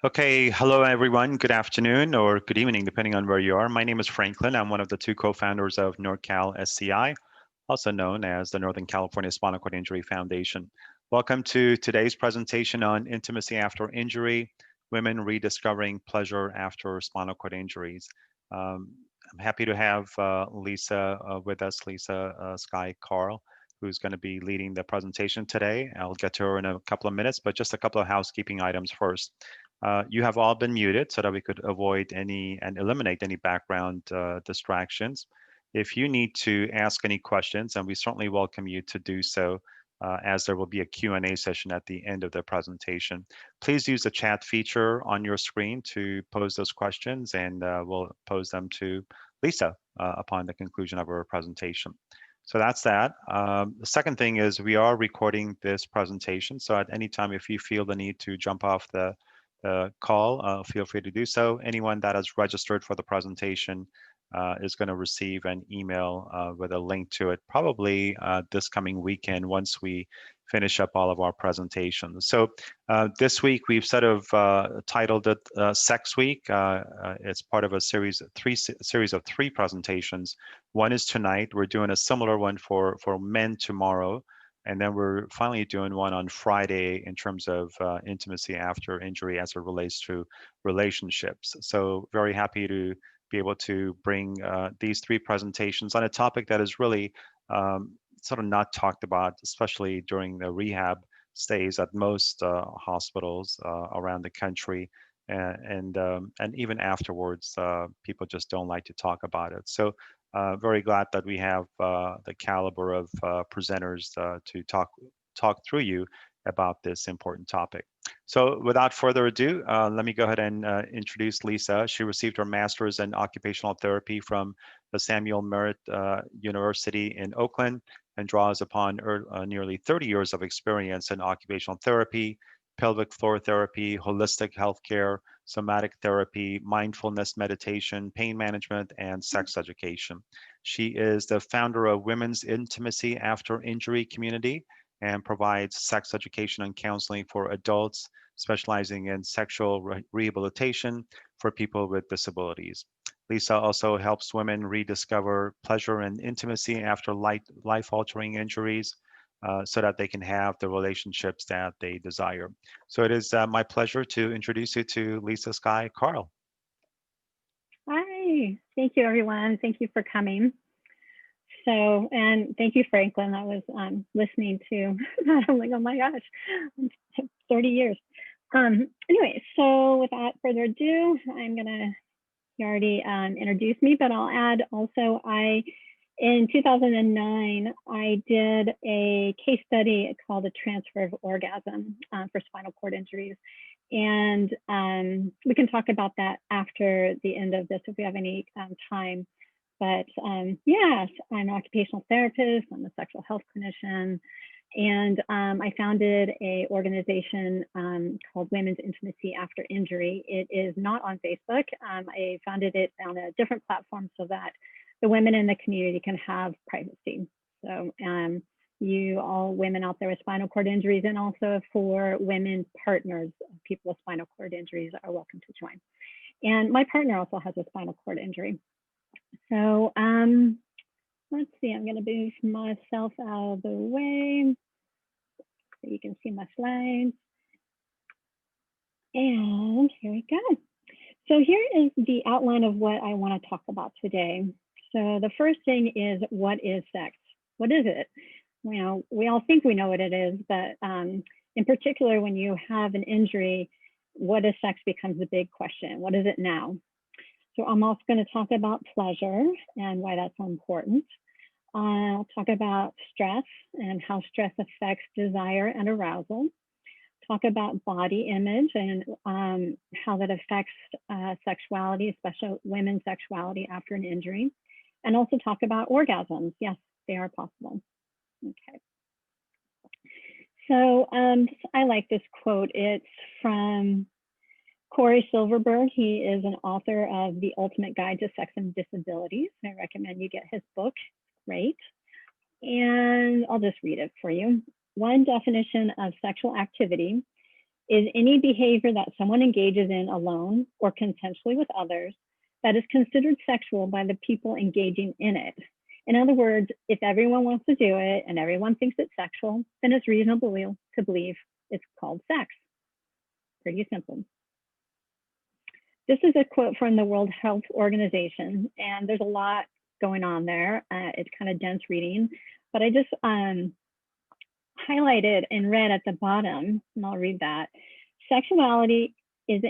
Okay, hello everyone. Good afternoon or good evening, depending on where you are. My name is Franklin. I'm one of the two co-founders of NorCal SCI, also known as the Northern California Spinal Cord Injury Foundation. Welcome to today's presentation on intimacy after injury, women rediscovering pleasure after spinal cord injuries. I'm happy to have Lisa with us, Lisa Skye Carle, who's going to be leading the presentation today. I'll get to her in a couple of minutes, but just a couple of housekeeping items first. You have all been muted so that we could avoid any and eliminate any background distractions. If you need to ask any questions, and we certainly welcome you to do so, as there will be a Q&A session at the end of the presentation. Please use the chat feature on your screen to pose those questions, and we'll pose them to Lisa upon the conclusion of our presentation. So that's that. The second thing is we are recording this presentation, so at any time if you feel the need to jump off the call, feel free to do so. Anyone that has registered for the presentation is going to receive an email with a link to it probably this coming weekend once we finish up all of our presentations. So this week we've sort of titled it Sex Week. It's part of a series of three presentations. One is tonight. We're doing a similar one for men tomorrow. And then we're finally doing one on Friday in terms of intimacy after injury as it relates to relationships. So very happy to be able to bring these three presentations on a topic that is really sort of not talked about, especially during the rehab stays at most hospitals around the country. And even afterwards, people just don't like to talk about it. So very glad that we have the caliber of presenters to talk through you about this important topic. So without further ado, let me go ahead and introduce Lisa. She received her master's in occupational therapy from the Samuel Merritt University in Oakland and draws upon nearly 30 years of experience in occupational therapy, pelvic floor therapy, holistic healthcare, somatic therapy, mindfulness meditation, pain management, and sex education. She is the founder of Women's Intimacy After Injury Community and provides sex education and counseling for adults, specializing in sexual rehabilitation for people with disabilities. Lisa also helps women rediscover pleasure and intimacy after life-altering injuries, so that they can have the relationships that they desire. So it is my pleasure to introduce you to Lisa Skye Carle. Hi, thank you everyone. Thank you for coming. So, and thank you, Franklin. I was listening to that. I'm like, oh my gosh, 30 years. Anyway, so without further ado, you already introduced me, but I'll add also, in 2009, I did a case study called The Transfer of Orgasm for Spinal Cord Injuries. And we can talk about that after the end of this if we have any time. But yes, I'm an occupational therapist, I'm a sexual health clinician, and I founded an organization called Women's Intimacy After Injury. It is not on Facebook. I founded it on a different platform so that the women in the community can have privacy. So you all women out there with spinal cord injuries, and also for women partners of people with spinal cord injuries are welcome to join. And my partner also has a spinal cord injury. So let's see, I'm going to move myself out of the way so you can see my slides. And here we go. So here is the outline of what I want to talk about today. So the first thing is, what is sex? What is it? Well, we all think we know what it is, but in particular, when you have an injury, what is sex becomes a big question. What is it now? So I'm also going to talk about pleasure and why that's so important. I'll talk about stress and how stress affects desire and arousal. Talk about body image and how that affects sexuality, especially women's sexuality after an injury. And also talk about orgasms. Yes, they are possible. Okay. So I like this quote. It's from Corey Silverberg. He is an author of The Ultimate Guide to Sex and Disabilities. I recommend you get his book. Great. And I'll just read it for you. One definition of sexual activity is any behavior that someone engages in alone or consensually with others that is considered sexual by the people engaging in it. In other words, if everyone wants to do it and everyone thinks it's sexual, then it's reasonable to believe it's called sex. Pretty simple. This is a quote from the World Health Organization, and there's a lot going on there. It's kind of dense reading, but I just highlighted in red at the bottom, and I'll read that. Sexuality is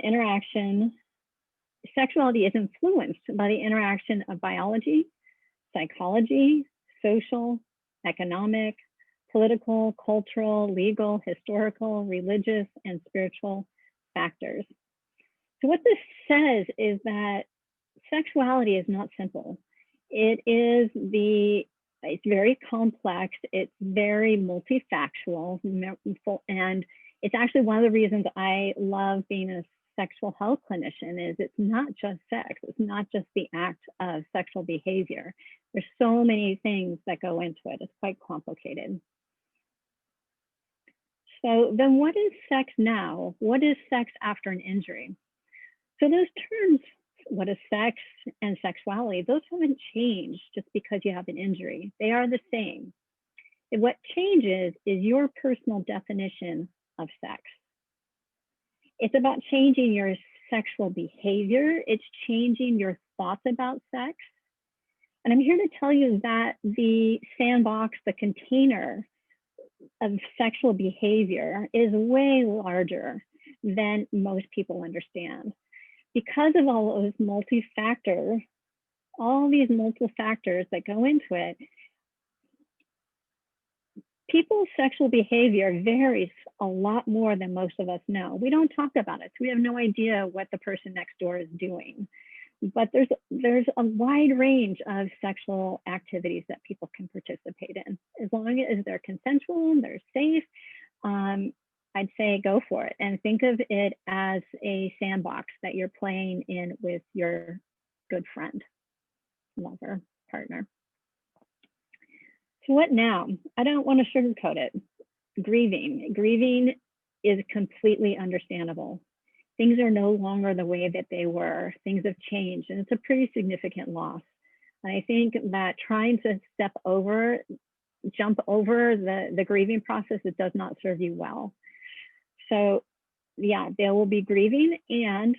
influenced by the interaction of biology, psychology, social, economic, political, cultural, legal, historical, religious, and spiritual factors. So what this says is that sexuality is not simple. It's very complex, it's very multifactual, and it's actually one of the reasons I love being a sexual health clinician is it's not just sex, it's not just the act of sexual behavior. There's so many things that go into it, it's quite complicated. So then what is sex now? What is sex after an injury? So those terms, what is sex and sexuality, those haven't changed just because you have an injury. They are the same. And what changes is your personal definition of sex. It's about changing your sexual behavior. It's changing your thoughts about sex. And I'm here to tell you that the sandbox, the container of sexual behavior is way larger than most people understand. Because of all those multi-factors, all these multiple factors that go into it, people's sexual behavior varies a lot more than most of us know. We don't talk about it, so we have no idea what the person next door is doing. But there's a wide range of sexual activities that people can participate in. As long as they're consensual and they're safe, I'd say go for it and think of it as a sandbox that you're playing in with your good friend, lover, partner. So what now? I don't want to sugarcoat it. Grieving. Grieving is completely understandable. Things are no longer the way that they were. Things have changed, and it's a pretty significant loss. And I think that trying to jump over the grieving process, it does not serve you well. So yeah, there will be grieving, and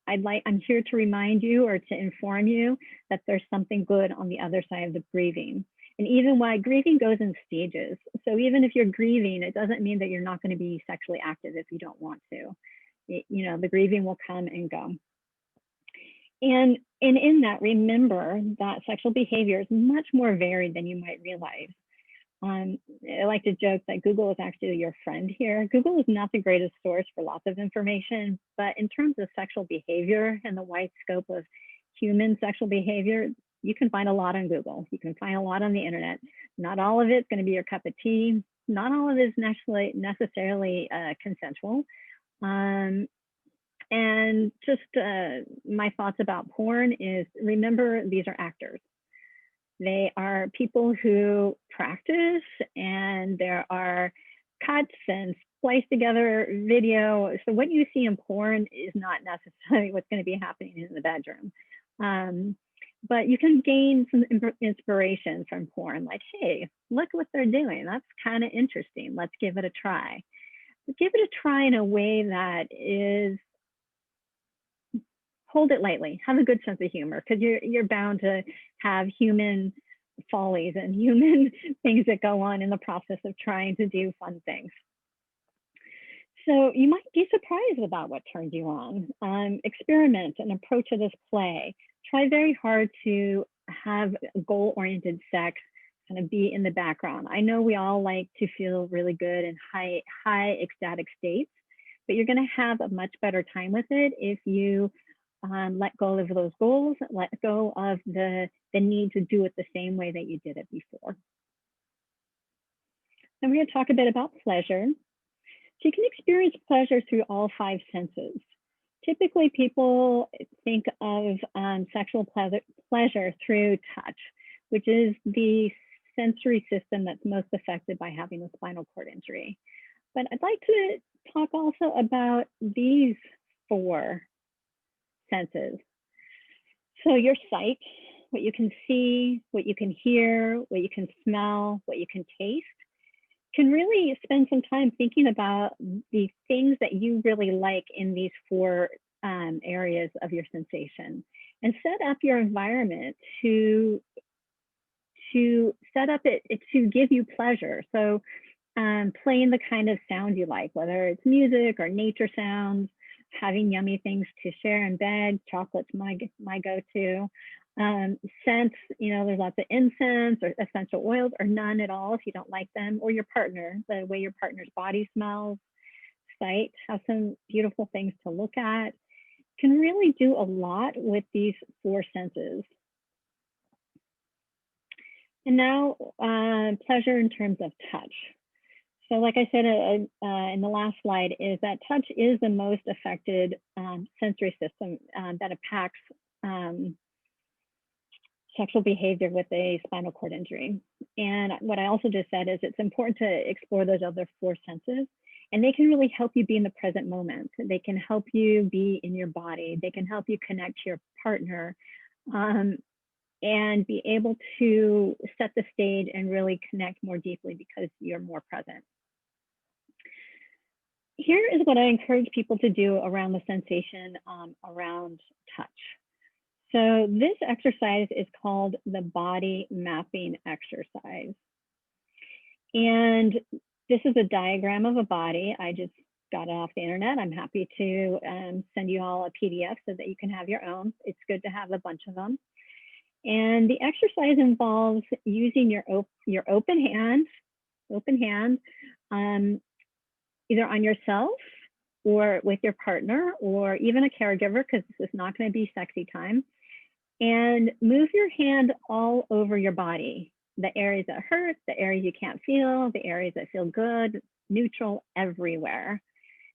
I'm here to remind you or to inform you that there's something good on the other side of the grieving. And even why grieving goes in stages. So even if you're grieving, it doesn't mean that you're not going to be sexually active if you don't want to. The grieving will come and go. And in that, remember that sexual behavior is much more varied than you might realize. I like to joke that Google is actually your friend here. Google is not the greatest source for lots of information, but in terms of sexual behavior and the wide scope of human sexual behavior, you can find a lot on Google. You can find a lot on the internet. Not all of it's going to be your cup of tea. Not all of it is necessarily consensual. And just my thoughts about porn is, remember, these are actors. They are people who practice, and there are cuts and spliced together video. So what you see in porn is not necessarily what's going to be happening in the bedroom. But you can gain some inspiration from porn, like, hey, look what they're doing. That's kind of interesting. Let's give it a try. But give it a try in a way that is, hold it lightly, have a good sense of humor, because you're bound to have human follies and human things that go on in the process of trying to do fun things. So you might be surprised about what turns you on. Experiment and approach to this play. Try very hard to have goal-oriented sex kind of be in the background. I know we all like to feel really good in high ecstatic states, but you're going to have a much better time with it if you let go of those goals, let go of the need to do it the same way that you did it before. Then we're going to talk a bit about pleasure. So you can experience pleasure through all 5 senses. Typically, people think of sexual pleasure through touch, which is the sensory system that's most affected by having a spinal cord injury. But I'd like to talk also about these 4 senses. So your sight, what you can see, what you can hear, what you can smell, what you can taste, can really spend some time thinking about the things that you really like in these 4 areas of your sensation, and set up your environment to set up it to give you pleasure. So playing the kind of sound you like, whether it's music or nature sounds, having yummy things to share in bed. Chocolate's my go-to. Scents, there's lots of incense or essential oils, or none at all if you don't like them, or your partner, the way your partner's body smells. Sight, have some beautiful things to look at. Can really do a lot with these 4 senses. And now pleasure in terms of touch. So like I said in the last slide, is that touch is the most affected sensory system that impacts sexual behavior with a spinal cord injury. And what I also just said is it's important to explore those other 4 senses, and they can really help you be in the present moment. They can help you be in your body. They can help you connect to your partner and be able to set the stage and really connect more deeply because you're more present. Here is what I encourage people to do around the sensation around touch. So this exercise is called the body mapping exercise. And this is a diagram of a body. I just got it off the internet. I'm happy to send you all a PDF so that you can have your own. It's good to have a bunch of them. And the exercise involves using your open hand, either on yourself or with your partner, or even a caregiver, because this is not going to be sexy time. And move your hand all over your body, the areas that hurt, the areas you can't feel, the areas that feel good, neutral, everywhere.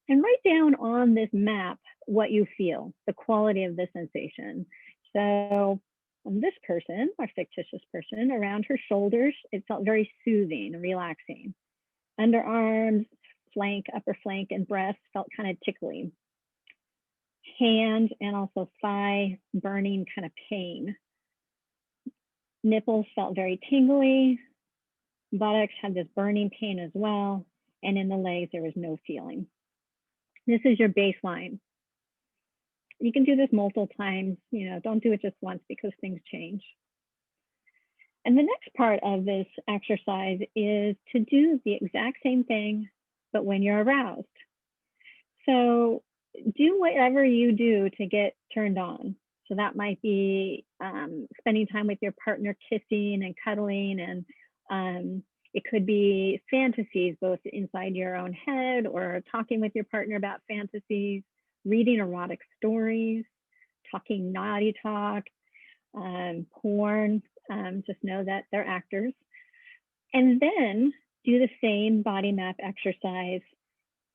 And write down on this map what you feel, the quality of the sensation. So on this person, our fictitious person, around her shoulders, it felt very soothing and relaxing. Underarms, flank, upper flank, and breast felt kind of tickly. Hand and also thigh, burning kind of pain. Nipples felt very tingly. Buttocks had this burning pain as well. And in the legs, there was no feeling. This is your baseline. You can do this multiple times, don't do it just once because things change. And the next part of this exercise is to do the exact same thing, but when you're aroused. So do whatever you do to get turned on. So that might be spending time with your partner, kissing and cuddling, and it could be fantasies, both inside your own head or talking with your partner about fantasies, reading erotic stories, talking naughty talk, porn. Just know that they're actors. And then do the same body map exercise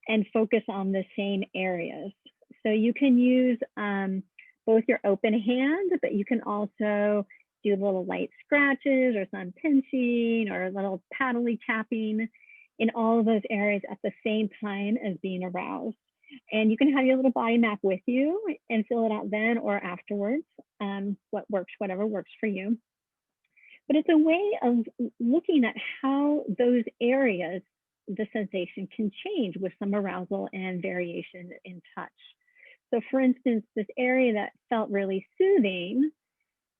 and focus on the same areas. So you can use both your open hand, but you can also do little light scratches or some pinching or a little paddly tapping in all of those areas at the same time as being aroused. And you can have your little body map with you and fill it out then or afterwards, whatever works for you. But it's a way of looking at how those areas, the sensation can change with some arousal and variation in touch. So for instance, this area that felt really soothing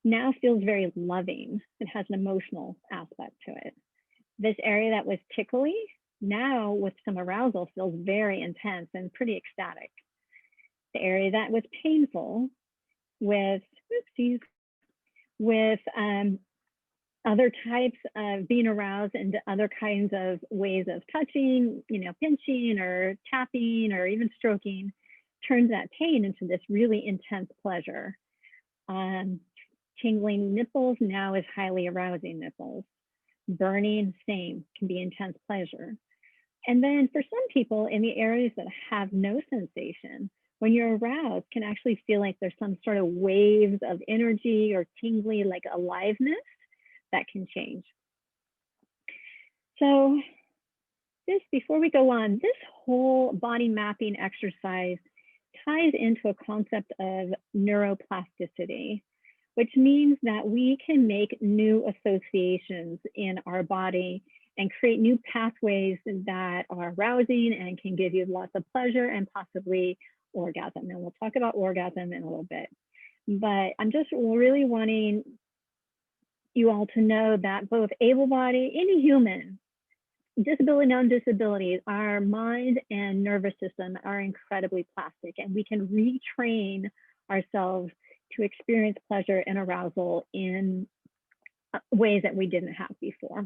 now feels very loving. It has an emotional aspect to it. This area that was tickly now with some arousal feels very intense and pretty ecstatic. The area that was painful with other types of being aroused and other kinds of ways of touching, pinching or tapping or even stroking, turns that pain into this really intense pleasure. Tingling nipples now is highly arousing nipples. Burning, same, can be intense pleasure. And then for some people in the areas that have no sensation, when you're aroused, can actually feel like there's some sort of waves of energy or tingly, like aliveness that can change. So before we go on, this whole body mapping exercise ties into a concept of neuroplasticity, which means that we can make new associations in our body and create new pathways that are arousing and can give you lots of pleasure and possibly orgasm. And we'll talk about orgasm in a little bit. But I'm just really wanting you all to know that both able-bodied, any human, disability, non-disability, our mind and nervous system are incredibly plastic, and we can retrain ourselves to experience pleasure and arousal in ways that we didn't have before.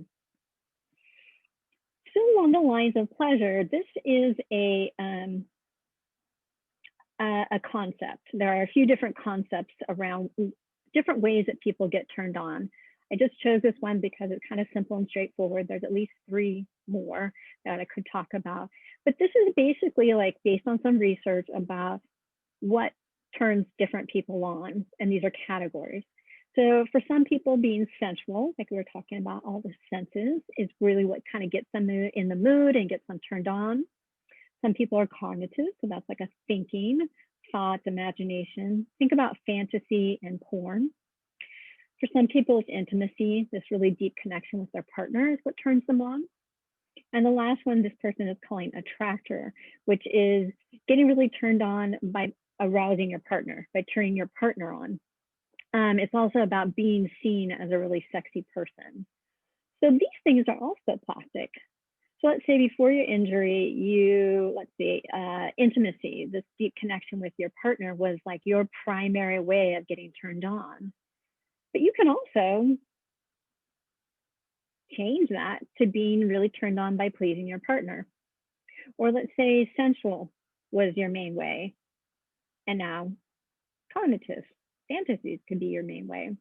Still along the lines of pleasure, this is a concept. There are a few different concepts around different ways that people get turned on. I just chose this one because it's kind of simple and straightforward. There's at least 3 more that I could talk about. But this is basically like based on some research about what turns different people on. And these are categories. So for some people, being sensual, like we were talking about, all the senses is really what kind of gets them in the mood and gets them turned on. Some people are cognitive, so that's like a thinking, thoughts, imagination. Think about fantasy and porn. For some people, it's intimacy, this really deep connection with their partner is what turns them on. And the last one, this person is calling attractor, which is getting really turned on by arousing your partner, by turning your partner on. It's also about being seen as a really sexy person. So these things are also plastic. So let's say before your injury, intimacy, this deep connection with your partner was like your primary way of getting turned on. But you can also change that to being really turned on by pleasing your partner. Or let's say sensual was your main way, and now cognitive, fantasies could be your main way.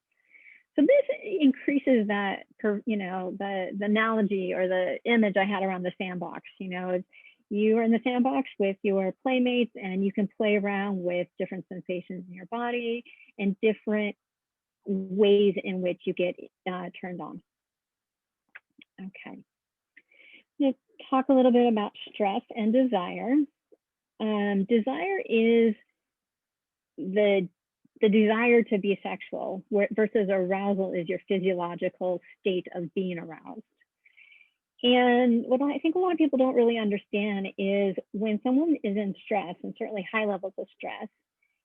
So this increases that, the analogy or the image I had around the sandbox. You are in the sandbox with your playmates and you can play around with different sensations in your body and different ways in which you get turned on. Okay. Let's talk a little bit about stress and desire. Desire is the desire to be sexual, versus arousal is your physiological state of being aroused. And what I think a lot of people don't really understand is when someone is in stress, and certainly high levels of stress,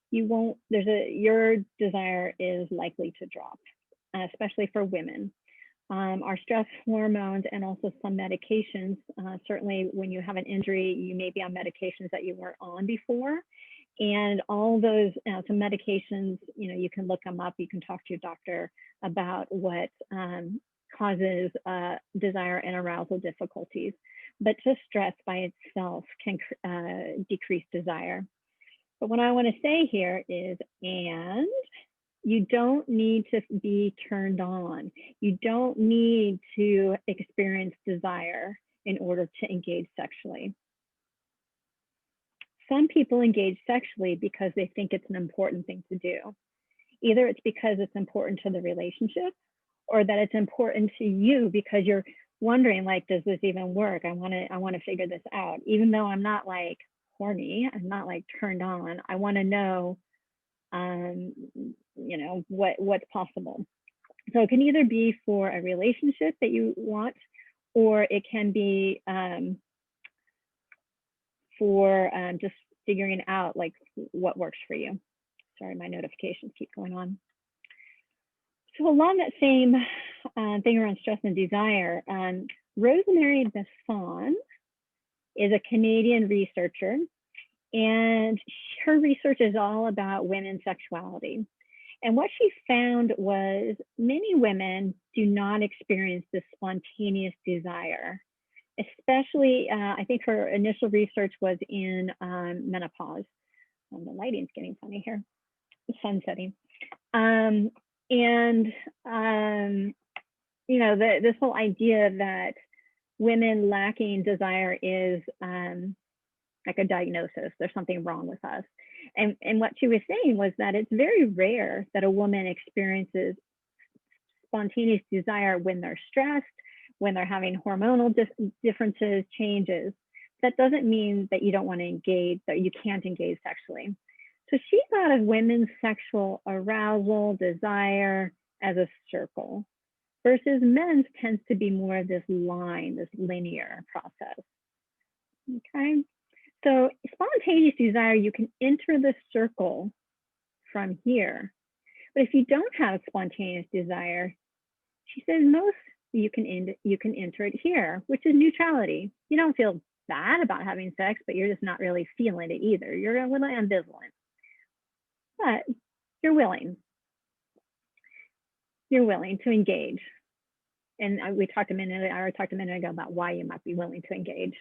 your desire is likely to drop, especially for women. Our stress hormones and also some medications, certainly when you have an injury, you may be on medications that you weren't on before. And all those, some medications, you can look them up, you can talk to your doctor about what causes desire and arousal difficulties. But just stress by itself can decrease desire. But what I want to say here is, and you don't need to be turned on. You don't need to experience desire in order to engage sexually. Some people engage sexually because they think it's an important thing to do. Either it's because it's important to the relationship, or that it's important to you because you're wondering, like, does this even work? I want to figure this out. Even though I'm not like horny, I'm not like turned on. I want to know, what's possible. So it can either be for a relationship that you want, or it can be for just figuring out like what works for you. Sorry, my notifications keep going on. So along that same thing around stress and desire, Rosemary Besson is a Canadian researcher, and her research is all about women's sexuality. And what she found was many women do not experience this spontaneous desire, especially, I think her initial research was in menopause. The lighting's getting funny here, the sun setting. This whole idea that women lacking desire is like a diagnosis, there's something wrong with us. And what she was saying was that it's very rare that a woman experiences spontaneous desire when they're stressed, when they're having hormonal differences, changes. that doesn't mean that you don't want to engage, that you can't engage sexually. So she thought of women's sexual arousal, desire as a circle, versus men's tends to be more of this line, this linear process. Okay, so spontaneous desire, you can enter the circle from here. But if you don't have spontaneous desire, she says most you can enter it here, which is neutrality. You don't feel bad about having sex, but you're just not really feeling it either. You're a little ambivalent, but you're willing. You're willing to engage. And we talked a minute ago about why you might be willing to engage.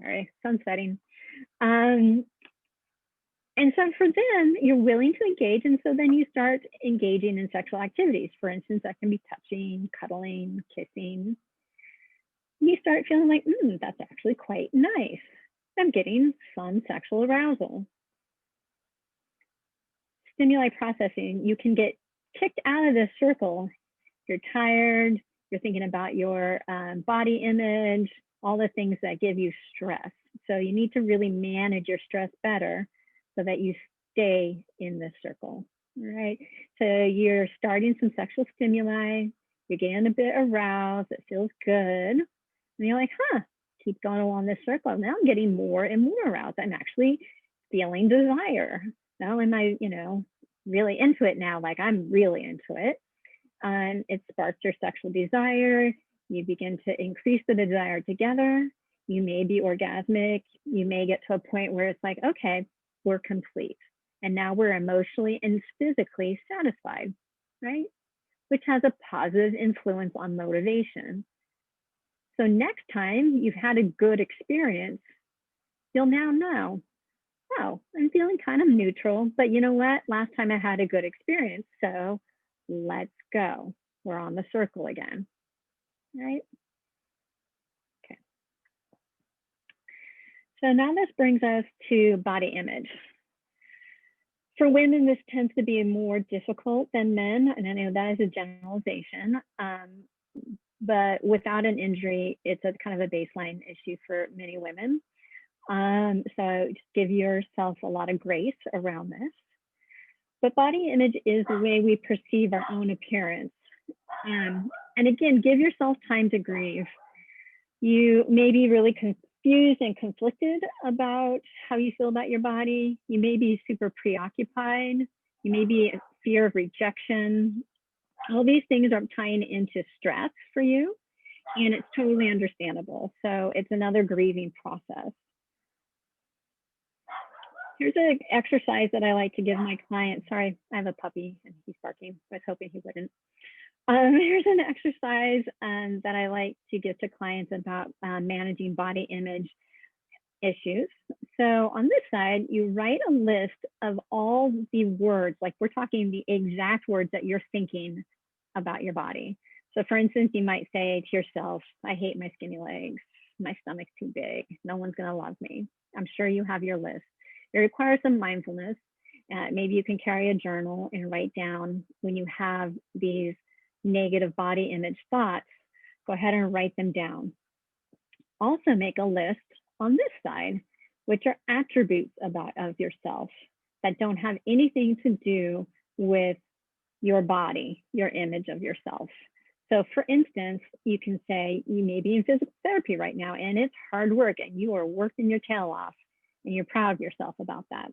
All right, sunsetting. And so for them, you're willing to engage. And so then you start engaging in sexual activities. For instance, that can be touching, cuddling, kissing. You start feeling like, that's actually quite nice. I'm getting some sexual arousal. Stimuli processing, you can get kicked out of this circle. You're tired, you're thinking about your body image, all the things that give you stress. So you need to really manage your stress better so that you stay in this circle, right? So you're starting some sexual stimuli, you're getting a bit aroused, it feels good. And you're like, keep going along this circle. Now I'm getting more and more aroused. I'm actually feeling desire. Not only am I, really into it now, like I'm really into it. And it sparks your sexual desire. You begin to increase the desire together. You may be orgasmic. You may get to a point where it's like, okay, we're complete. And now we're emotionally and physically satisfied, right? Which has a positive influence on motivation. So next time you've had a good experience, you'll now know, oh, I'm feeling kind of neutral, but you know what? Last time I had a good experience, so let's go. We're on the circle again, right? Okay. So now this brings us to body image. For women, this tends to be more difficult than men, and I know that is a generalization, but without an injury, it's a kind of a baseline issue for many women. So just give yourself a lot of grace around this. But body image is the way we perceive our own appearance. And again, give yourself time to grieve. You may be really confused and conflicted about how you feel about your body. You may be super preoccupied. You may be in fear of rejection. All these things are tying into stress for you, and it's totally understandable. So it's another grieving process. Here's an exercise that I like to give my clients. Sorry, I have a puppy and he's barking. I was hoping he wouldn't. Here's an exercise that I like to give to clients about managing body image issues. So on this side, you write a list of all the words, like we're talking the exact words that you're thinking about your body. So for instance, you might say to yourself, I hate my skinny legs. My stomach's too big. No one's gonna love me. I'm sure you have your list. It requires some mindfulness. Maybe you can carry a journal and write down when you have these negative body image thoughts, go ahead and write them down. Also make a list on this side, which are attributes of yourself that don't have anything to do with your body, your image of yourself. So for instance, you can say you may be in physical therapy right now and it's hard work and you are working your tail off and you're proud of yourself about that.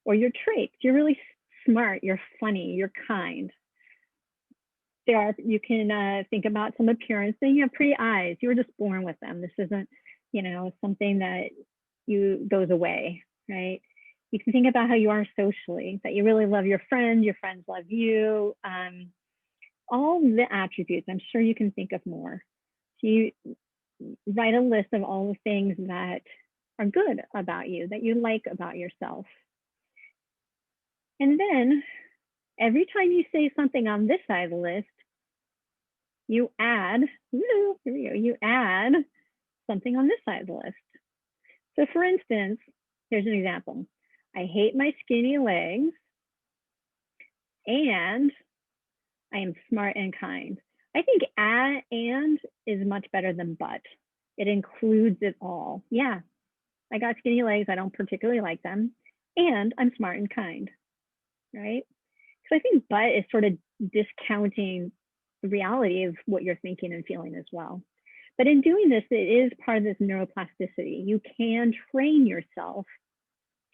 Or your traits, you're really smart, you're funny, you're kind. You can think about some appearance. Then you have pretty eyes. You were just born with them. This isn't, something that goes away, right? You can think about how you are socially, that you really love your friends love you. All the attributes. I'm sure you can think of more. So you write a list of all the things that are good about you, that you like about yourself. And then every time you say something on this side of the list, you add, you add something on this side of the list. So for instance, here's an example. I hate my skinny legs and I am smart and kind. I think and is much better than but. It includes it all. Yeah, I got skinny legs. I don't particularly like them. And I'm smart and kind, right? So I think but is sort of discounting the reality of what you're thinking and feeling as well. But in doing this, it is part of this neuroplasticity. You can train yourself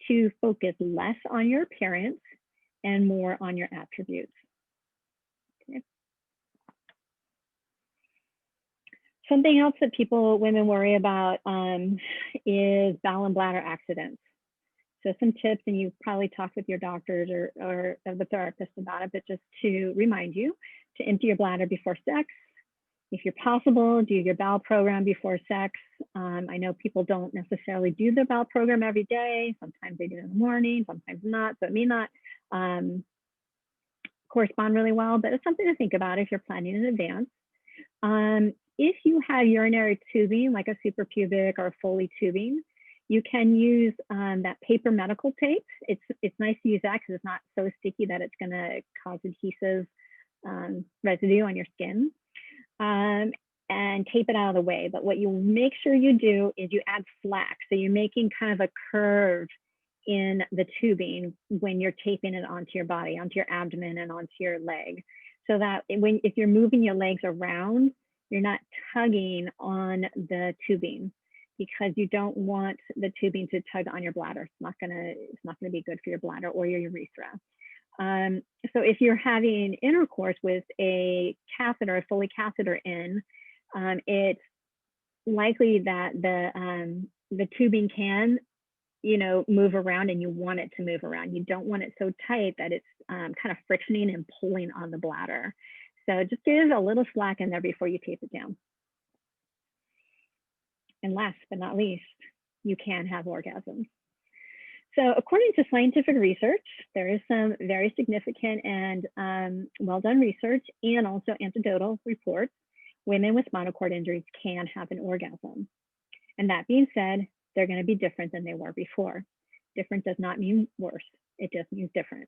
to focus less on your appearance and more on your attributes. Okay. Something else that women worry about is bowel and bladder accidents. So some tips, and you've probably talked with your doctors or the therapist about it, but just to remind you to empty your bladder before sex. If you're possible, do your bowel program before sex. I know people don't necessarily do their bowel program every day. Sometimes they do it in the morning, sometimes not. So it may not correspond really well, but it's something to think about if you're planning in advance. If you have urinary tubing, like a suprapubic or a Foley tubing, you can use that paper medical tape. It's nice to use that because it's not so sticky that it's going to cause adhesive residue on your skin. And tape it out of the way. But what you make sure you do is you add slack. So you're making kind of a curve in the tubing when you're taping it onto your body, onto your abdomen and onto your leg. So that if you're moving your legs around, you're not tugging on the tubing, because you don't want the tubing to tug on your bladder. It's not gonna be good for your bladder or your urethra. So if you're having intercourse with a catheter, a Foley catheter in, it's likely that the tubing can, move around, and you want it to move around. You don't want it so tight that it's kind of frictioning and pulling on the bladder. So just give a little slack in there before you tape it down. And last but not least, you can have orgasms. So according to scientific research, there is some very significant and well-done research and also anecdotal reports. Women with spinal cord injuries can have an orgasm. And that being said, they're going to be different than they were before. Different does not mean worse. It just means different.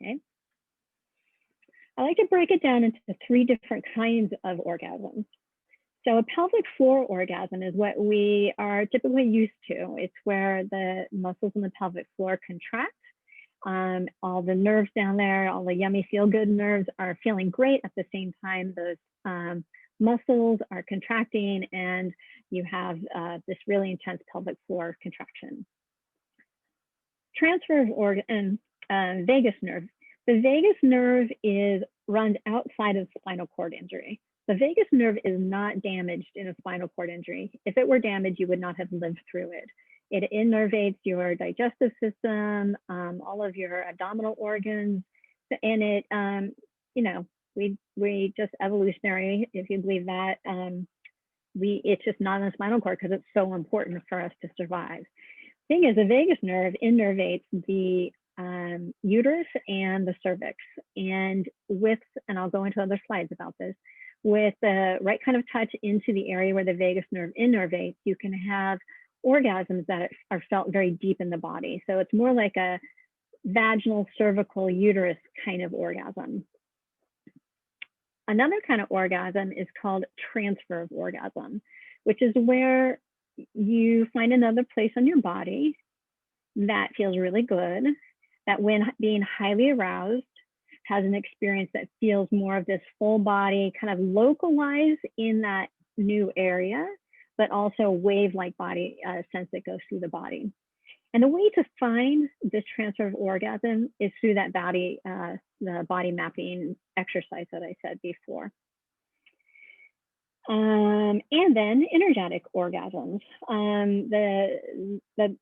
Okay. I like to break it down into 3 different kinds of orgasms. So a pelvic floor orgasm is what we are typically used to. It's where the muscles in the pelvic floor contract. All the nerves down there, all the yummy feel-good nerves are feeling great. At the same time, those muscles are contracting, and you have this really intense pelvic floor contraction. Transfer of organ, vagus nerve. The vagus nerve runs outside of spinal cord injury. The vagus nerve is not damaged in a spinal cord injury. If it were damaged, you would not have lived through it. It innervates your digestive system, all of your abdominal organs, and it, we just evolutionary, if you believe that, it's just not in the spinal cord because it's so important for us to survive. Thing is, the vagus nerve innervates the uterus and the cervix, and I'll go into other slides about this. With the right kind of touch into the area where the vagus nerve innervates, you can have orgasms that are felt very deep in the body. So it's more like a vaginal, cervical, uterus kind of orgasm. Another kind of orgasm is called transfer of orgasm, which is where you find another place on your body that feels really good, that when being highly aroused, has an experience that feels more of this full body, kind of localized in that new area, but also wave-like body sense that goes through the body. And the way to find this transfer of orgasm is through that the body mapping exercise that I said before. And then energetic orgasms. The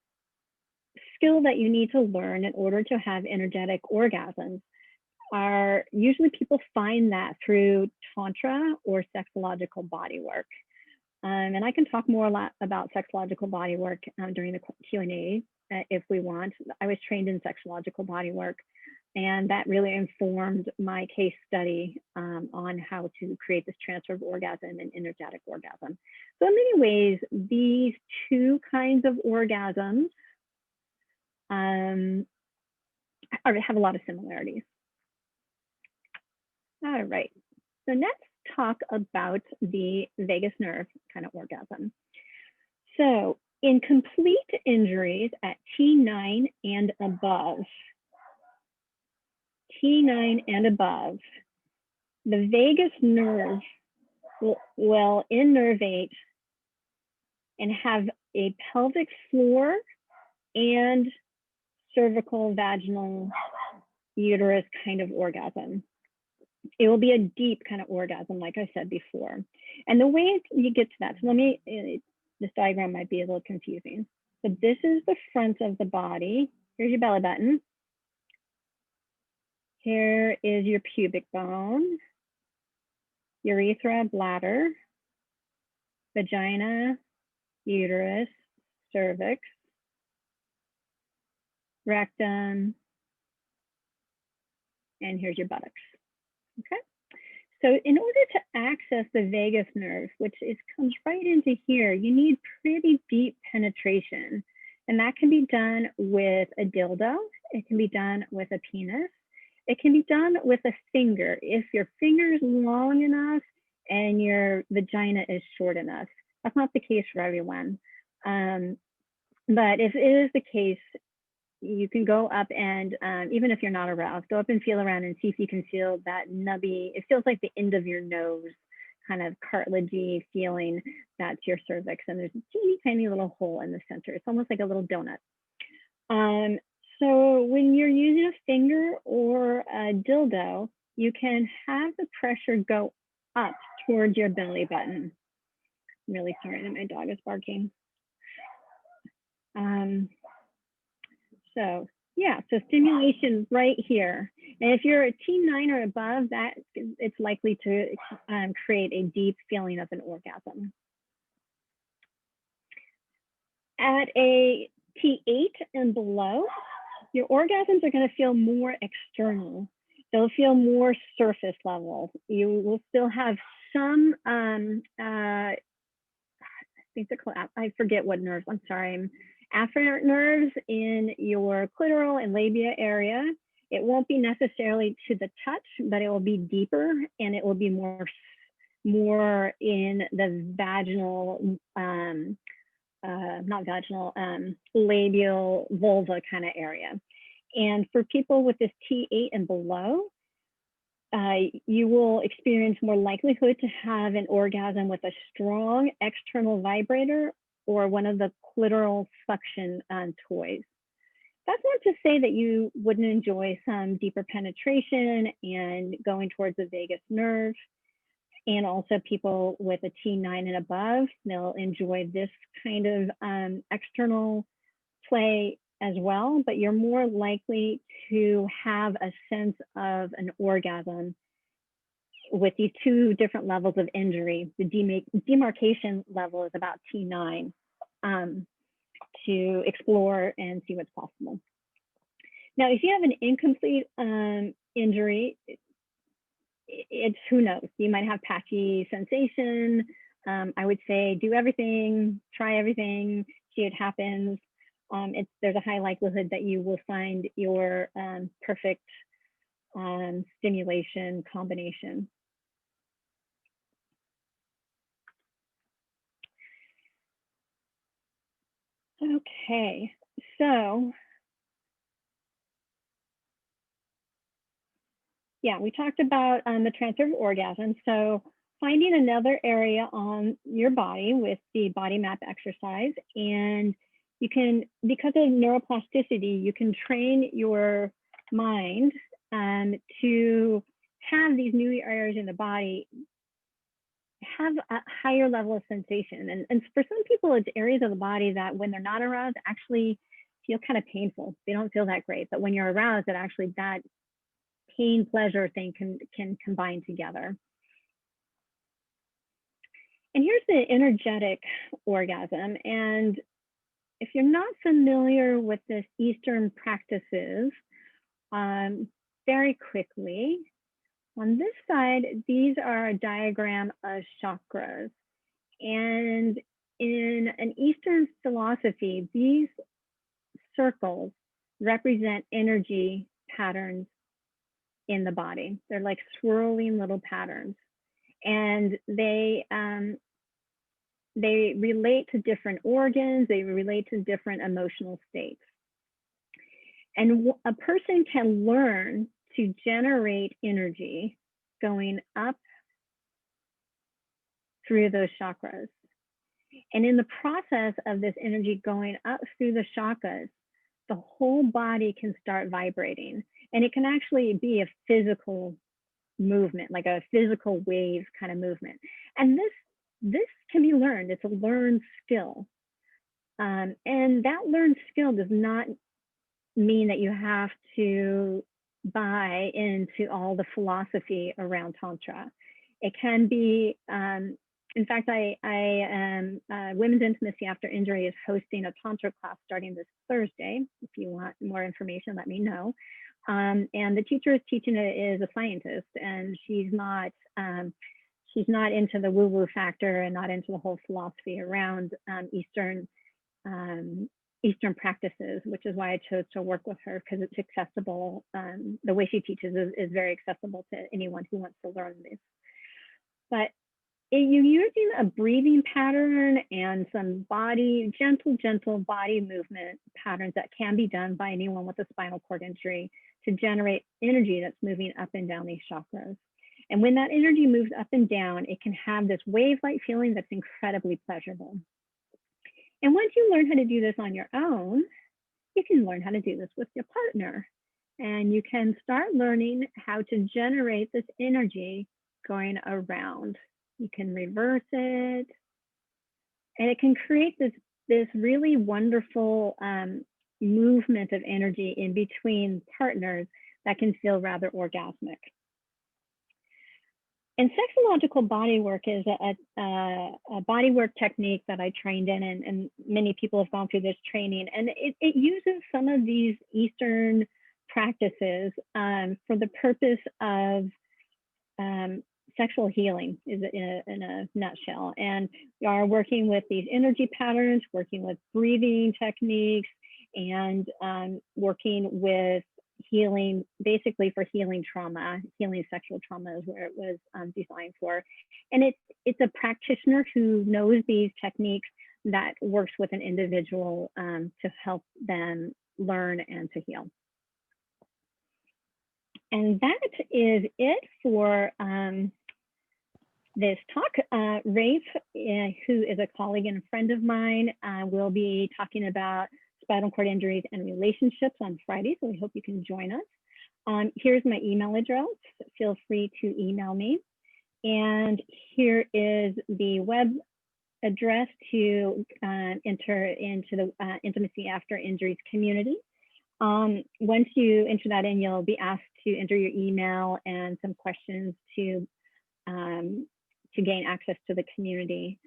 skill that you need to learn in order to have energetic orgasms are usually people find that through tantra or sexological body work. And I can talk more about sexological body work during the Q&A if we want. I was trained in sexological body work, and that really informed my case study on how to create this transfer of orgasm and energetic orgasm. So in many ways, these 2 kinds of orgasms have a lot of similarities. All right, so next talk about the vagus nerve kind of orgasm. So in complete injuries at T9 and above, T9 and above, the vagus nerve will innervate and have a pelvic floor and cervical, vaginal, uterus kind of orgasm. It will be a deep kind of orgasm, like I said before. And the way you get to that, so this diagram might be a little confusing. So this is the front of the body. Here's your belly button. Here is your pubic bone, urethra, bladder, vagina, uterus, cervix, rectum, and here's your buttocks. Okay. So in order to access the vagus nerve, which comes right into here, you need pretty deep penetration. And that can be done with a dildo. It can be done with a penis. It can be done with a finger if your finger is long enough and your vagina is short enough. That's not the case for everyone. But if it is the case, you can go up and even if you're not aroused, go up and feel around and see if you can feel that nubby. It feels like the end of your nose, kind of cartilagey feeling. That's your cervix, and there's a teeny tiny little hole in the center. It's almost like a little donut. So when you're using a finger or a dildo, you can have the pressure go up towards your belly button. I'm really sorry that my dog is barking. So yeah, so stimulation right here. And if you're a T9 or above, that it's likely to create a deep feeling of an orgasm. At a T8 and below, your orgasms are going to feel more external. They'll feel more surface level. You will still have some, I think they're called, I forget what nerves, I'm sorry, afferent nerves in your clitoral and labia area. It won't be necessarily to the touch, but it will be deeper and it will be more in the vaginal, not vaginal, labial vulva kind of area. And for people with this T8 and below, you will experience more likelihood to have an orgasm with a strong external vibrator or one of the clitoral suction toys. That's not to say that you wouldn't enjoy some deeper penetration and going towards the vagus nerve. And also people with a T9 and above, they'll enjoy this kind of external play as well, but you're more likely to have a sense of an orgasm with these two different levels of injury. The demarcation level is about T9 to explore and see what's possible. Now, if you have an incomplete injury, it's who knows, you might have patchy sensation. I would say do everything, try everything, see what happens. There's a high likelihood that you will find your perfect stimulation combination. Okay, so yeah, we talked about the transfer of orgasm. So finding another area on your body with the body map exercise, and you can, because of neuroplasticity, you can train your mind to have these new areas in the body have a higher level of sensation. And for some people, it's areas of the body that when they're not aroused actually feel kind of painful. They don't feel that great, but when you're aroused, that actually that pain pleasure thing can combine together. And here's the energetic orgasm. And if you're not familiar with this Eastern practices, very quickly, on this side, these are a diagram of chakras. And in an Eastern philosophy, these circles represent energy patterns in the body. They're like swirling little patterns. and they relate to different organs, they relate to different emotional states. And a person can learn to generate energy going up through those chakras. And in the process of this energy going up through the chakras, the whole body can start vibrating. And it can actually be a physical movement, like a physical wave kind of movement. And this can be learned. It's a learned skill. And that learned skill does not mean that you have to buy into all the philosophy around Tantra. It can be, in fact, Women's Intimacy After Injury is hosting a Tantra class starting this Thursday. If you want more information, let me know. And the teacher is teaching it is a scientist, and she's not into the woo-woo factor and not into the whole philosophy around Eastern practices, which is why I chose to work with her, because it's accessible. The way she teaches is very accessible to anyone who wants to learn this. But you're using a breathing pattern and some gentle body movement patterns that can be done by anyone with a spinal cord injury to generate energy that's moving up and down these chakras. And when that energy moves up and down, it can have this wave-like feeling that's incredibly pleasurable. And once you learn how to do this on your own, you can learn how to do this with your partner. And you can start learning how to generate this energy going around. You can reverse it. And it can create this really wonderful movement of energy in between partners that can feel rather orgasmic. And sexological bodywork is a bodywork technique that I trained in, and many people have gone through this training. And it uses some of these Eastern practices for the purpose of sexual healing, is in a nutshell. And we are working with these energy patterns, working with breathing techniques, and working with healing, basically for healing trauma. Healing sexual trauma is where it was designed for. And it's a practitioner who knows these techniques that works with an individual to help them learn and to heal. And that is it for this talk. Rafe, who is a colleague and a friend of mine, will be talking about spinal cord injuries and relationships on Friday, so we hope you can join us. Here's my email address. Feel free to email me. And here is the web address to enter into the Intimacy After Injuries community. Once you enter that in, you'll be asked to enter your email and some questions to gain access to the community.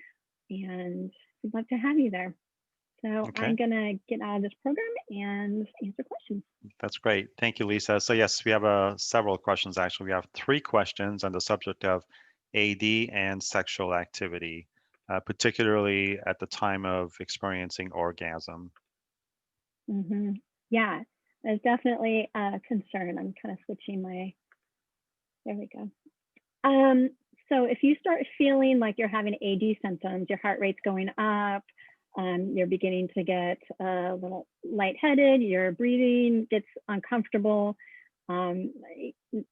And we'd love to have you there. So okay. I'm gonna get out of this program and answer questions. That's great. Thank you, Lisa. So yes, we have several questions actually. We have 3 questions on the subject of AD and sexual activity, particularly at the time of experiencing orgasm. Mm-hmm. Yeah, there's definitely a concern. I'm kind of switching there we go. So if you start feeling like you're having AD symptoms, your heart rate's going up, you're beginning to get a little lightheaded, your breathing gets uncomfortable. You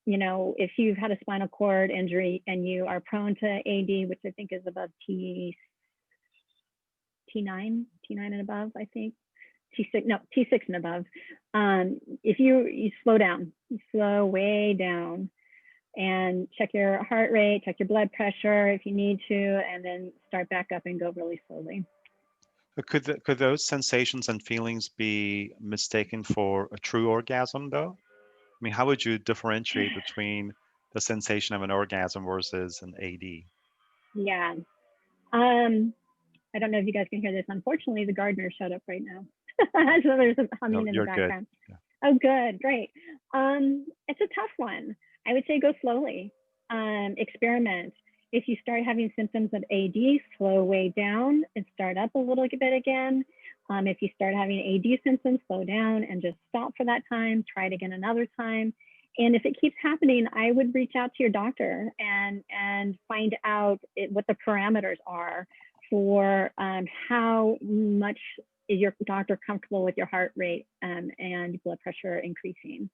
know, if you've had a spinal cord injury and you are prone to AD, which I think is above T9 and above, I think. T6 and above. If you slow down, you slow way down, and check your heart rate, check your blood pressure if you need to, and then start back up and go really slowly. Could those sensations and feelings be mistaken for a true orgasm, though? I mean, how would you differentiate between the sensation of an orgasm versus an AD? Yeah. I don't know if you guys can hear this. Unfortunately, the gardener showed up right now. So there's some humming in the background. Good. Yeah. Oh, good. Great. It's a tough one. I would say go slowly. Experiment. If you start having symptoms of AD, slow way down and start up a little bit again. If you start having AD symptoms, slow down and just stop for that time. Try it again another time. And if it keeps happening, I would reach out to your doctor and find out what the parameters are for how much is your doctor comfortable with your heart rate and blood pressure increasing,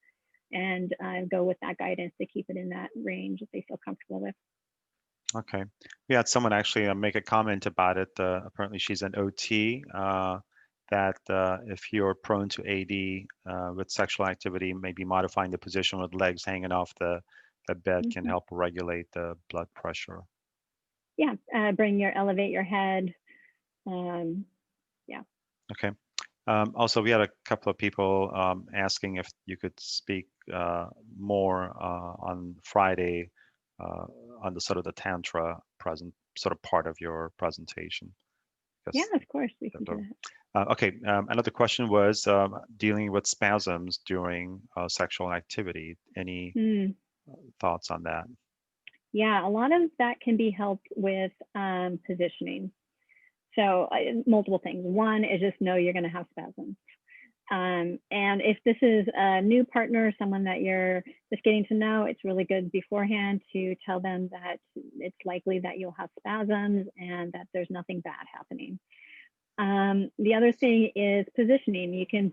and go with that guidance to keep it in that range that they feel comfortable with. Okay. We had someone actually make a comment about it. Apparently, she's an OT. That if you're prone to AD with sexual activity, maybe modifying the position with legs hanging off the bed can help regulate the blood pressure. Yeah, elevate your head. Yeah. Okay. Also, we had a couple of people asking if you could speak more on Friday on the sort of the tantra sort of part of your presentation. Yeah, of course, we can do that. Okay, another question was dealing with spasms during sexual activity. Any thoughts on that? Yeah, a lot of that can be helped with positioning. So multiple things. One is just know you're going to have spasms. And if this is a new partner, someone that you're just getting to know, it's really good beforehand to tell them that it's likely that you'll have spasms and that there's nothing bad happening. The other thing is positioning. You can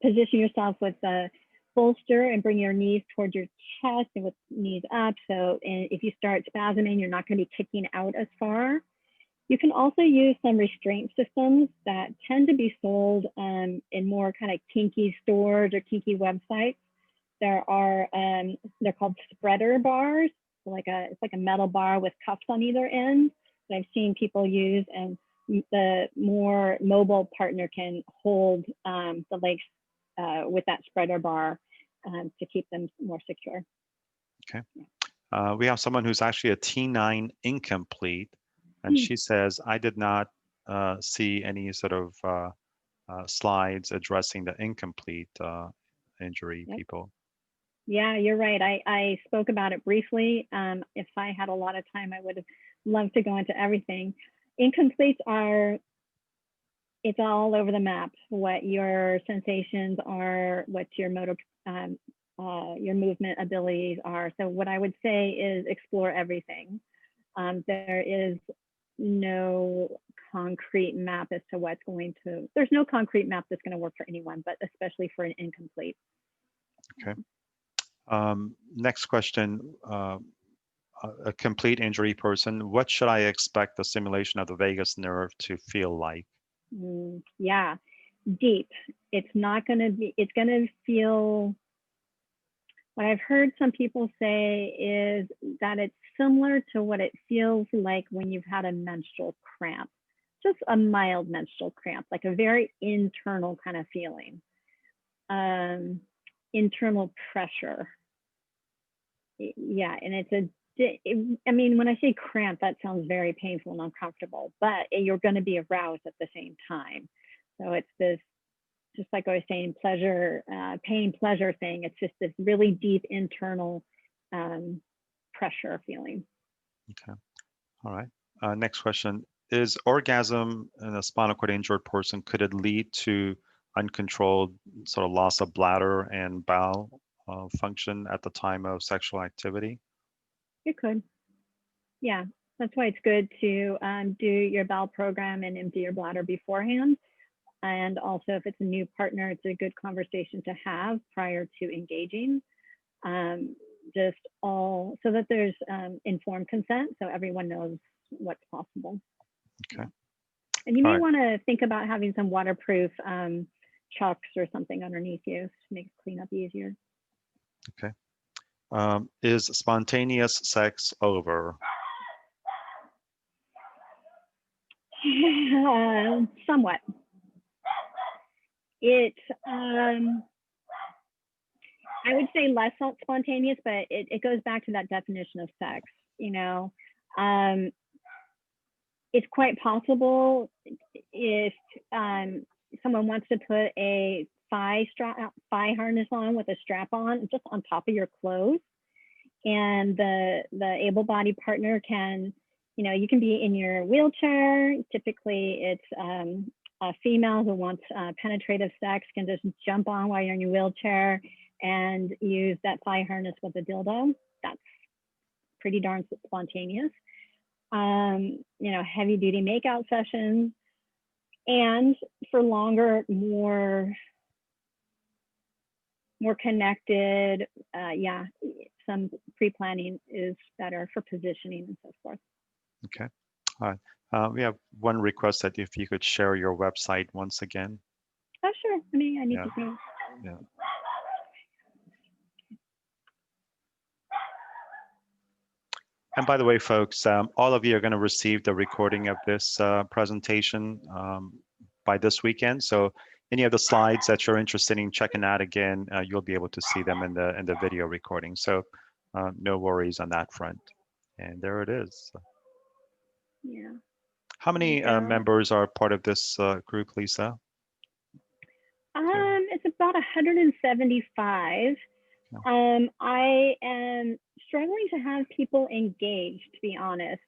position yourself with a bolster and bring your knees towards your chest and with knees up. So if you start spasming, you're not going to be kicking out as far. You can also use some restraint systems that tend to be sold in more kind of kinky stores or kinky websites. There are, they're called spreader bars. So it's like a metal bar with cuffs on either end that I've seen people use, and the more mobile partner can hold the legs with that spreader bar to keep them more secure. Okay. We have someone who's actually a T9 incomplete, and she says, I did not see any sort of slides addressing the incomplete injury people. Yeah, you're right. I spoke about it briefly. If I had a lot of time, I would have loved to go into everything. Incompletes are, it's all over the map, what your sensations are, what your motor, your movement abilities are. So what I would say is explore everything. There is no concrete map as to what's going to, there's no concrete map that's going to work for anyone, but especially for an incomplete. Okay. Next question. A complete injury person, what should I expect the stimulation of the vagus nerve to feel like? Yeah, deep. It's not going to be, it's going to feel, what I've heard some people say is that it's similar to what it feels like when you've had a menstrual cramp, just a mild menstrual cramp, like a very internal kind of feeling, internal pressure. Yeah, and I mean, when I say cramp, that sounds very painful and uncomfortable, but you're going to be aroused at the same time. So it's this, just like I was saying, pleasure, pain, pleasure thing. It's just this really deep internal pressure feeling. Okay. All right. Next question. Is orgasm in a spinal cord injured person, could it lead to uncontrolled sort of loss of bladder and bowel function at the time of sexual activity? It could. Yeah, that's why it's good to do your bowel program and empty your bladder beforehand. And also, if it's a new partner, it's a good conversation to have prior to engaging. Just all so that there's informed consent, so everyone knows what's possible. Okay. And you may want to think about having some waterproof chucks or something underneath you to make cleanup easier. Okay. Is spontaneous sex over? Somewhat. It, I would say less spontaneous, but it goes back to that definition of sex. You know, it's quite possible if someone wants to put a thigh harness on with a strap on just on top of your clothes, and the able-bodied partner can, you know, you can be in your wheelchair. Typically, it's a female who wants penetrative sex can just jump on while you're in your wheelchair and use that thigh harness with a dildo. That's pretty darn spontaneous. Heavy duty makeout sessions, and for longer, more connected, some pre-planning is better for positioning and so forth. Okay. All right. We have one request that if you could share your website once again. Oh, sure. I need Yeah. to see. Yeah. And by the way, folks, all of you are going to receive the recording of this presentation by this weekend. So any of the slides that you're interested in checking out again, you'll be able to see them in the video recording. So no worries on that front. And there it is. Yeah. How many members are part of this group, Lisa? It's about 175. I am struggling to have people engaged, to be honest.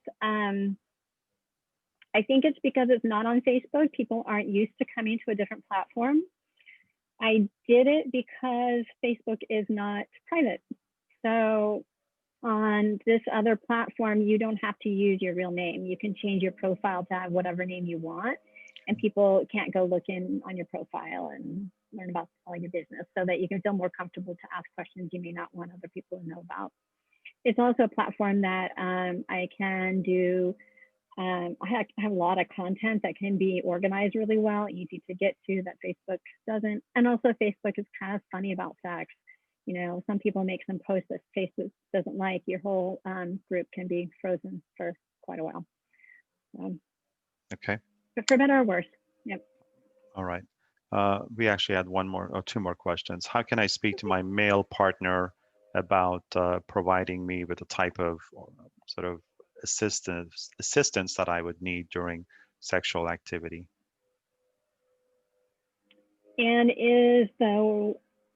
I think it's because it's not on Facebook. People aren't used to coming to a different platform. I did it because Facebook is not private. So on this other platform, you don't have to use your real name. You can change your profile to have whatever name you want, and people can't go look in on your profile and learn about all your business, so that you can feel more comfortable to ask questions you may not want other people to know about. It's also a platform that I can do. I have a lot of content that can be organized really well, easy to get to, that Facebook doesn't. And also Facebook is kind of funny about sex. Some people make some posts that Facebook doesn't like. Your whole group can be frozen for quite a while. Okay. But for better or worse. Yep. All right. We actually had two more questions. How can I speak to my male partner about providing me with the type of sort of assistance that I would need during sexual activity? And is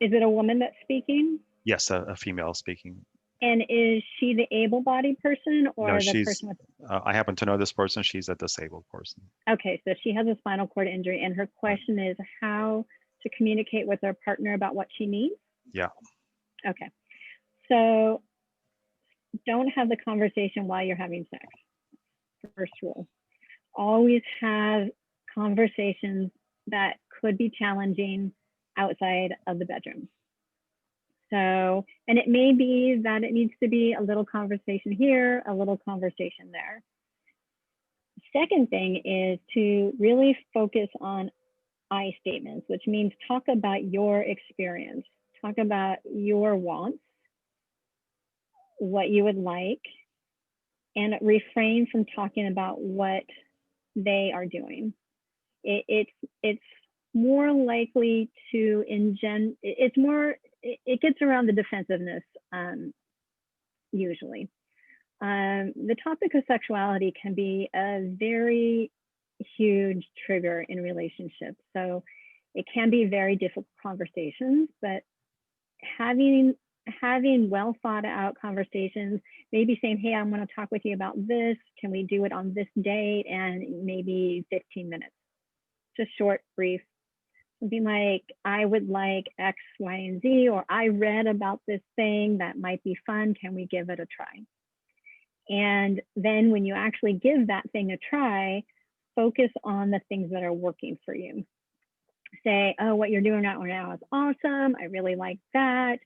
it a woman that's speaking? Yes, a female speaking. And is she the able-bodied person, or No, the person with? I happen to know this person. She's a disabled person. Okay, so she has a spinal cord injury, and her question is how to communicate with her partner about what she needs? Yeah. Okay, so don't have the conversation while you're having sex. First rule. Always have conversations that could be challenging outside of the bedroom. So, and it may be that it needs to be a little conversation here, a little conversation there. Second thing is to really focus on I statements, which means talk about your experience, talk about your wants, what you would like, and refrain from talking about what they are doing. It's more likely to it gets around the defensiveness usually. The topic of sexuality can be a very huge trigger in relationships. So it can be very difficult conversations, but having well thought out conversations, maybe saying, hey, I want to talk with you about this. Can we do it on this date? And maybe 15 minutes, just short, brief. Something like, I would like X, Y, and Z, or I read about this thing that might be fun. Can we give it a try? And then when you actually give that thing a try, focus on the things that are working for you. Say, oh, what you're doing right now is awesome. I really like that.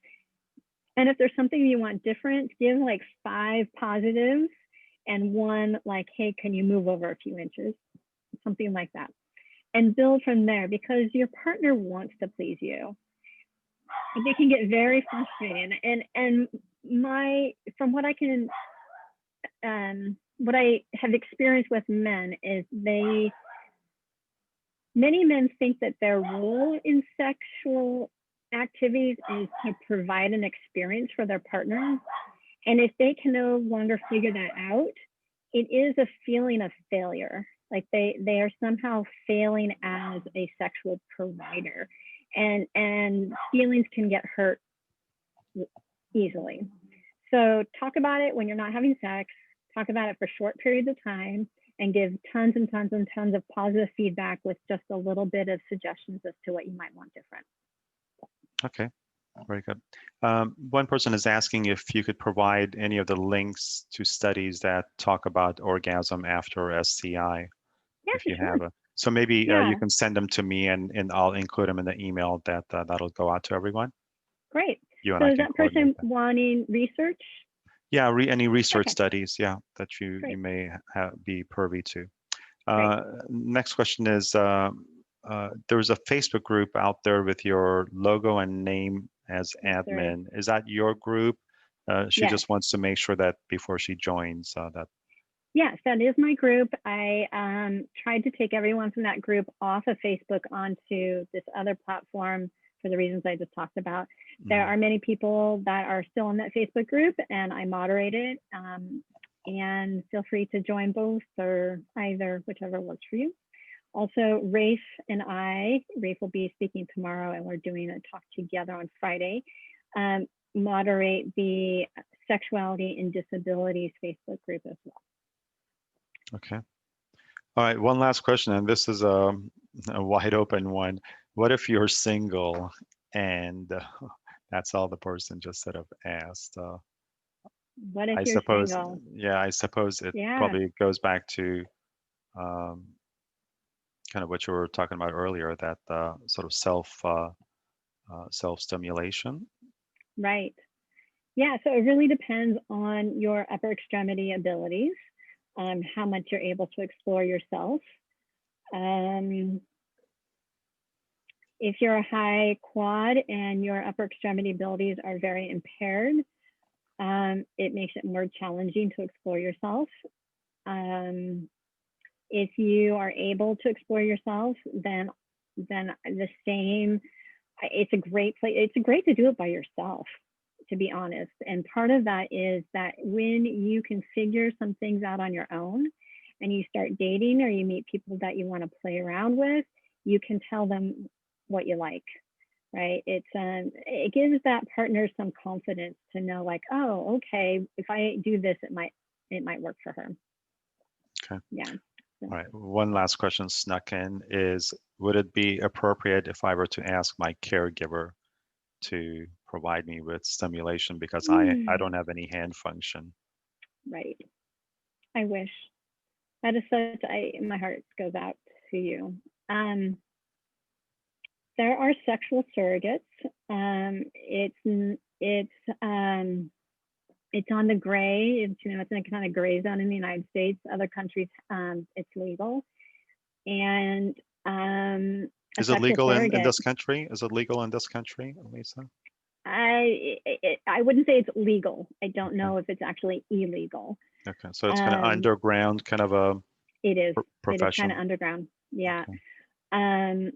And if there's something you want different, give like 5 positives and 1 like, hey, can you move over a few inches? Something like that. And build from there, because your partner wants to please you. They can get very frustrating. And from what I can, what I have experienced with men is many men think that their role in sexual activities is to provide an experience for their partner. And if they can no longer figure that out, it is a feeling of failure. Like they are somehow failing as a sexual provider, and feelings can get hurt easily. So talk about it when you're not having sex, talk about it for short periods of time, and give tons and tons and tons of positive feedback with just a little bit of suggestions as to what you might want different. Okay. Very good. One person is asking if you could provide any of the links to studies that talk about orgasm after SCI, if Yeah, you sure. have a. So maybe you Yeah, can send them to me, and I'll include them in the email that'll go out to everyone. great. You and So I is can that coordinate person that. wanting research? Yeah, any research Okay, studies, yeah, that you great, may be privy to. great. Next question is, there's a Facebook group out there with your logo and name as Yes, there is. admin. Is that your group? She Yes, just wants to make sure that before she joins that. yes, that is my group. I tried to take everyone from that group off of Facebook onto this other platform for the reasons I just talked about. There Mhm. are many people that are still in that Facebook group, and I moderate it. And feel free to join both or either, whichever works for you. Also, Rafe will be speaking tomorrow, and we're doing a talk together on Friday. Moderate the Sexuality and Disabilities Facebook group as well. Okay. All right. One last question, and this is a wide open one. What if you're single and that's all the person just sort of asked? What if I you're suppose, single? yeah, I suppose it Yeah, probably goes back to um, kind of what you were talking about earlier, that sort of self stimulation. right. Yeah, so it really depends on your upper extremity abilities, how much you're able to explore yourself. Um, if you're a high quad and your upper extremity abilities are very impaired, it makes it more challenging to explore yourself. Um, if you are able to explore yourself, then the same. It's a great place. It's great to do it by yourself, to be honest. And part of that is that when you can figure some things out on your own, and you start dating or you meet people that you want to play around with, you can tell them what you like, right? It gives that partner some confidence to know, like, oh, okay, if I do this, it might work for her. Okay. Yeah. So, All right. One last question snuck in is, would it be appropriate if I were to ask my caregiver to provide me with stimulation because I don't have any hand function? right. I wish. That is such. My heart goes out to you. Um, there are sexual surrogates. It's it's on the gray. It's it's in a kind of gray zone in the United States. Other countries, it's legal. And a Is it sexual legal in surrogate. this country? Is it legal in this country, Lisa? I wouldn't say it's legal. I don't Okay. know if it's actually illegal. Okay. So it's kind of Um, underground, kind of a it is. It is kind of profession. underground. Yeah. Okay. Um,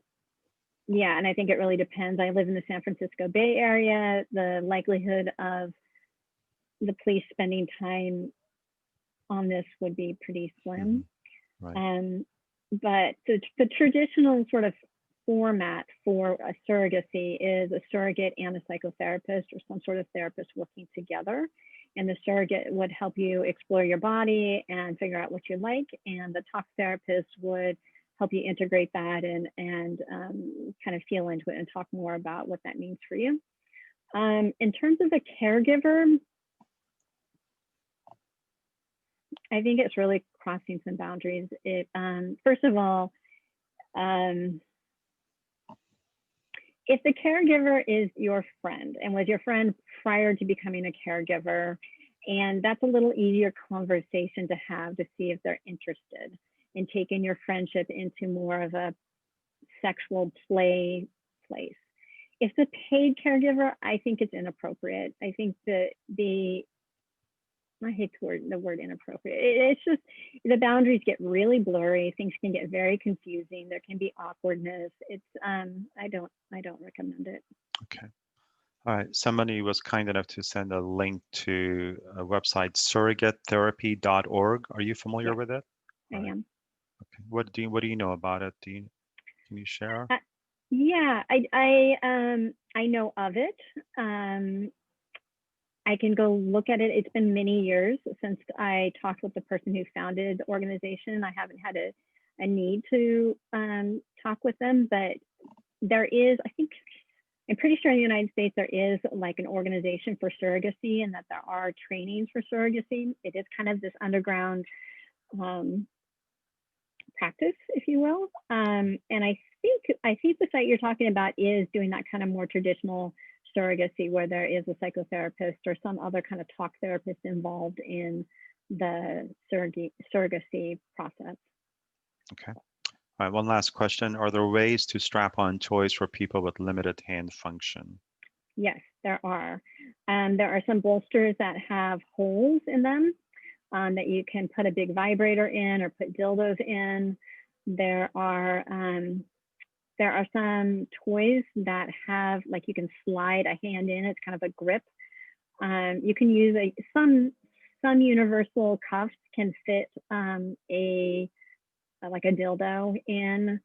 yeah, and I think it really depends. I live in the San Francisco Bay Area. The likelihood of the police spending time on this would be pretty Hmm. slim. Right. Um, but the traditional sort of format for a surrogacy is a surrogate and a psychotherapist or some sort of therapist working together. And the surrogate would help you explore your body and figure out what you like. And the talk therapist would help you integrate that and kind of feel into it and talk more about what that means for you. In terms of a caregiver, I think it's really crossing some boundaries. First of all, um, if the caregiver is your friend and was your friend prior to becoming a caregiver, and that's a little easier conversation to have to see if they're interested in taking your friendship into more of a sexual play place. If the paid caregiver, I think it's inappropriate. I think that I hate the word inappropriate. It's just the boundaries get really blurry. Things can get very confusing. There can be awkwardness. I don't recommend it. Okay. All right. Somebody was kind enough to send a link to a website, surrogatetherapy.org. Are you familiar Yes, with it? I All right. am. Okay. What do you know about it? Can you share? Uh, yeah, I know of it. I can go look at it. It's been many years since I talked with the person who founded the organization. I haven't had a need to talk with them, but there is, I think I'm pretty sure in the United States there is like an organization for surrogacy, and that there are trainings for surrogacy. It is kind of this underground practice, if you will. And I think the site you're talking about is doing that kind of more traditional surrogacy, where there is a psychotherapist or some other kind of talk therapist involved in the surrogacy process. Okay. All right, one last question. Are there ways to strap on toys for people with limited hand function? Yes, there are. There are some bolsters that have holes in them that you can put a big vibrator in or put dildos in. There are some toys that have, like, you can slide a hand in. It's kind of a grip. You can use some universal cuffs can fit like a dildo in.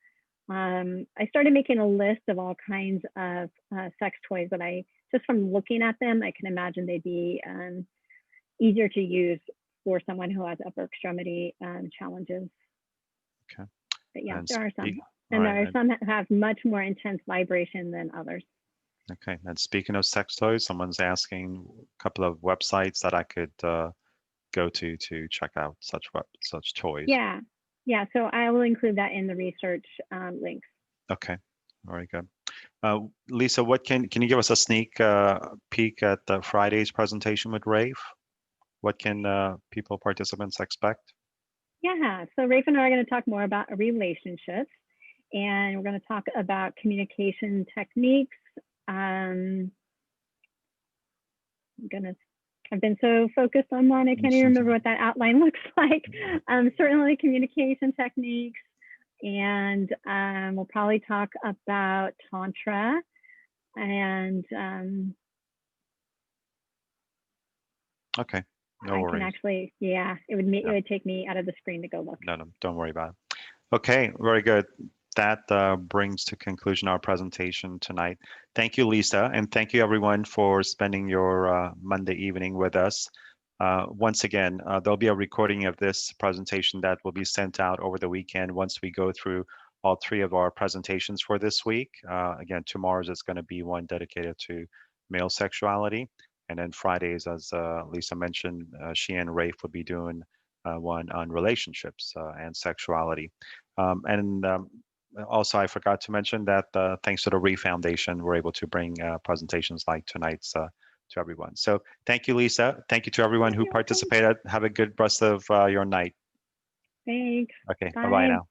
I started making a list of all kinds of sex toys that just from looking at them, I can imagine they'd be easier to use for someone who has upper extremity challenges. Okay. But yeah, And there are some. and there are some that have much more intense vibration than others. Okay. And speaking of sex toys, someone's asking a couple of websites that I could go to check out such toys. Yeah. So I will include that in the research links. Okay. Very good. Lisa, can you give us a sneak peek at Friday's presentation with Rafe? What can participants expect? Yeah, so Rafe and I are going to talk more about relationships, and we're going to talk about communication techniques. I've been so focused on one, I can't even remember what that outline looks like. Certainly communication techniques, and we'll probably talk about Tantra, and okay, no worries. I can actually, yeah, it would take me out of the screen to go look. No, don't worry about it. Okay, very good. That brings to conclusion our presentation tonight. Thank you, Lisa, and thank you everyone for spending your Monday evening with us. Once again, there'll be a recording of this presentation that will be sent out over the weekend once we go through all three of our presentations for this week. Again, tomorrow's is going to be one dedicated to male sexuality, and then Fridays, as Lisa mentioned, she and Rafe will be doing one on relationships and sexuality. Also, I forgot to mention that thanks to the Reef Foundation, we're able to bring presentations like tonight's to everyone. So thank you, Lisa. Thank you to everyone who participated. Have a good rest of your night. Thanks. Okay, bye-bye now.